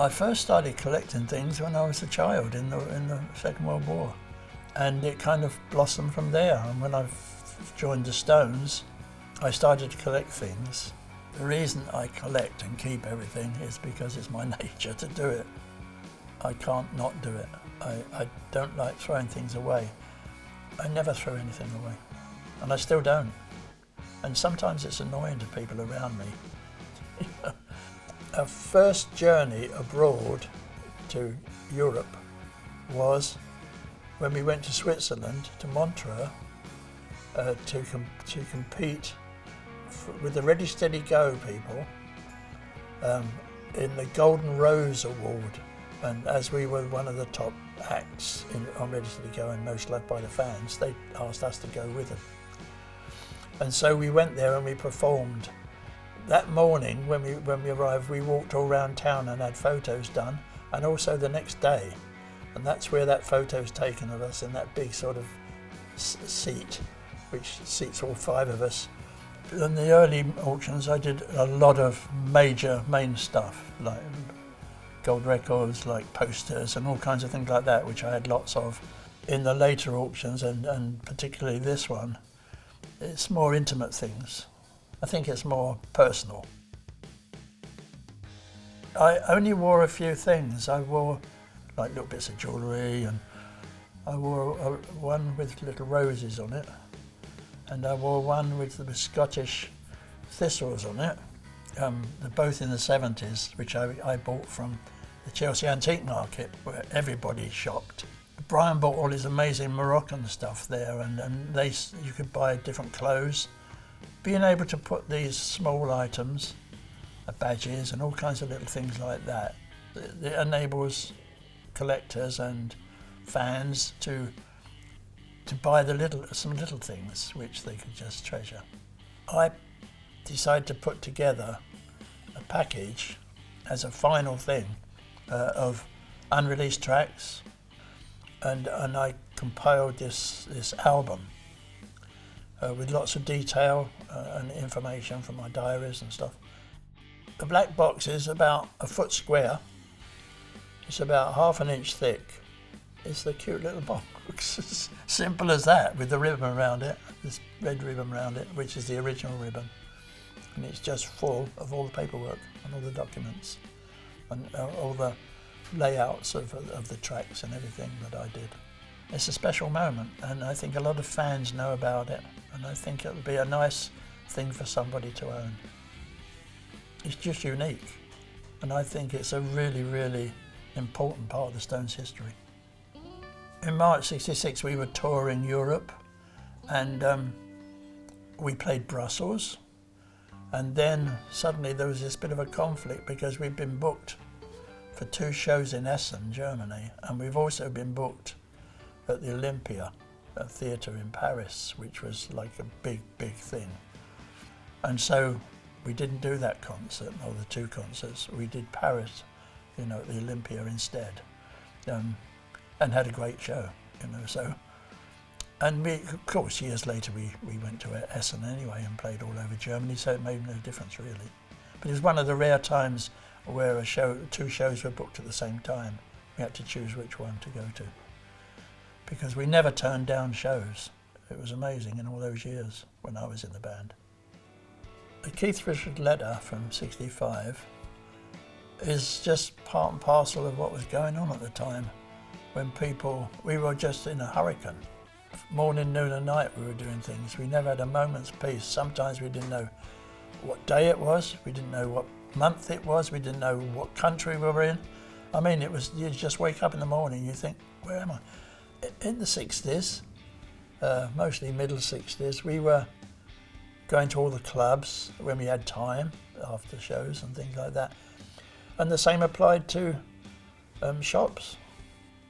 I first started collecting things when I was a child in the Second World War, and it kind of blossomed from there. And when I joined the Stones, I started to collect things. The reason I collect and keep everything is because it's my nature to do it. I can't not do it. I don't like throwing things away. I never throw anything away, and I still don't. And sometimes it's annoying to people around me. Our first journey abroad to Europe was when we went to Switzerland, to Montreux, to compete with the Ready Steady Go people in the Golden Rose Award. And as we were one of the top acts on Ready Steady Go and most loved by the fans, they asked us to go with them. And so we went there and we performed. That morning when we arrived, we walked all around town and had photos done, and also the next day. And that's where that photo's taken of us in that big sort of seat, which seats all 5 of us. In the early auctions, I did a lot of major main stuff, like gold records, like posters and all kinds of things like that, which I had lots of. In the later auctions, and particularly this one, it's more intimate things. I think it's more personal. I only wore a few things. I wore like little bits of jewellery, and I wore one with little roses on it, and I wore one with the Scottish thistles on it. They're both in the 70s, which I bought from the Chelsea Antique Market, where everybody shopped. Brian bought all his amazing Moroccan stuff there, and you could buy different clothes. Being able to put these small items, badges and all kinds of little things like that, it enables collectors and fans to buy some little things which they could just treasure. I decided to put together a package as a final thing of unreleased tracks, and I compiled this album with lots of detail and information from my diaries and stuff. The black box is about a foot square. It's about 1/2 inch thick. It's the cute little box, simple as that, with the ribbon around it, this red ribbon around it, which is the original ribbon. And it's just full of all the paperwork and all the documents and all the layouts of the tracks and everything that I did. It's a special moment, and I think a lot of fans know about it, and I think it would be a nice thing for somebody to own. It's just unique, and I think it's a really, really important part of the Stones' history. In March '66 we were touring Europe, and we played Brussels, and then suddenly there was this bit of a conflict because we'd been booked for 2 shows in Essen, Germany, and we've also been booked at the Olympia, a theatre in Paris, which was like a big, big thing. And so we didn't do that concert, or the 2 concerts. We did Paris, at the Olympia instead, and had a great show, so. And of course, years later, we went to Essen anyway and played all over Germany, so it made no difference really. But it was one of the rare times where 2 shows were booked at the same time. We had to choose which one to go to, because we never turned down shows. It was amazing in all those years when I was in the band. The Keith Richards letter from '65 is just part and parcel of what was going on at the time, when we were just in a hurricane. Morning, noon and night we were doing things. We never had a moment's peace. Sometimes we didn't know what day it was, we didn't know what month it was, we didn't know what country we were in. I mean, you just wake up in the morning, you think, where am I? In the 60s, mostly middle 60s, we were going to all the clubs when we had time after shows and things like that. And the same applied to shops.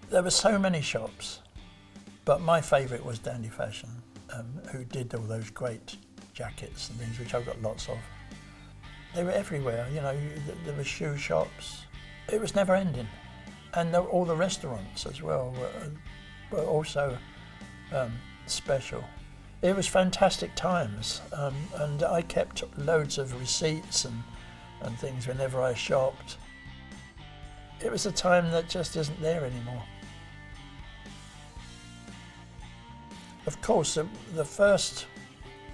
There were so many shops, but my favourite was Dandy Fashion, who did all those great jackets and things, which I've got lots of. They were everywhere, there were shoe shops. It was never ending. And all the restaurants as well were also special. It was fantastic times, and I kept loads of receipts and things whenever I shopped. it was a time that just isn't there anymore. Of course, the first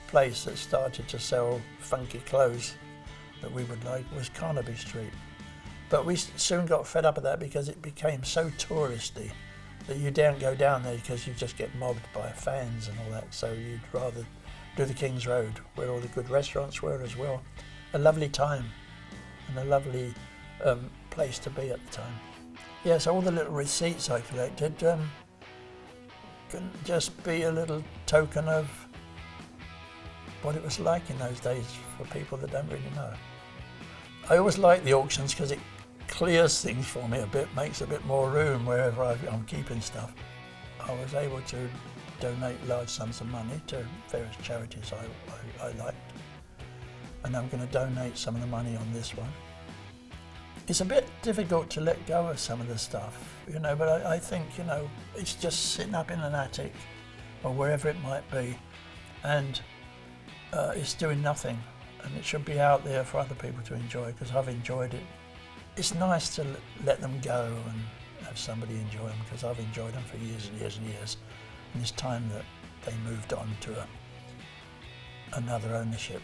place that started to sell funky clothes that we would like was Carnaby Street. But we soon got fed up of that because it became so touristy that you don't go down there because you just get mobbed by fans and all that. So you'd rather do the King's Road, where all the good restaurants were as well. A lovely time and a lovely place to be at the time. Yes, all the little receipts I collected can just be a little token of what it was like in those days for people that don't really know. I always like the auctions because it clears things for me a bit, makes a bit more room wherever I'm keeping stuff. I was able to donate large sums of money to various charities I liked, and I'm going to donate some of the money on this one. It's a bit difficult to let go of some of the stuff, you know, but I think, you know, it's just sitting up in an attic or wherever it might be, and it's doing nothing, and it should be out there for other people to enjoy because I've enjoyed it. It's nice to let them go and have somebody enjoy them because I've enjoyed them for years and years and years, and it's time that they moved on to another ownership.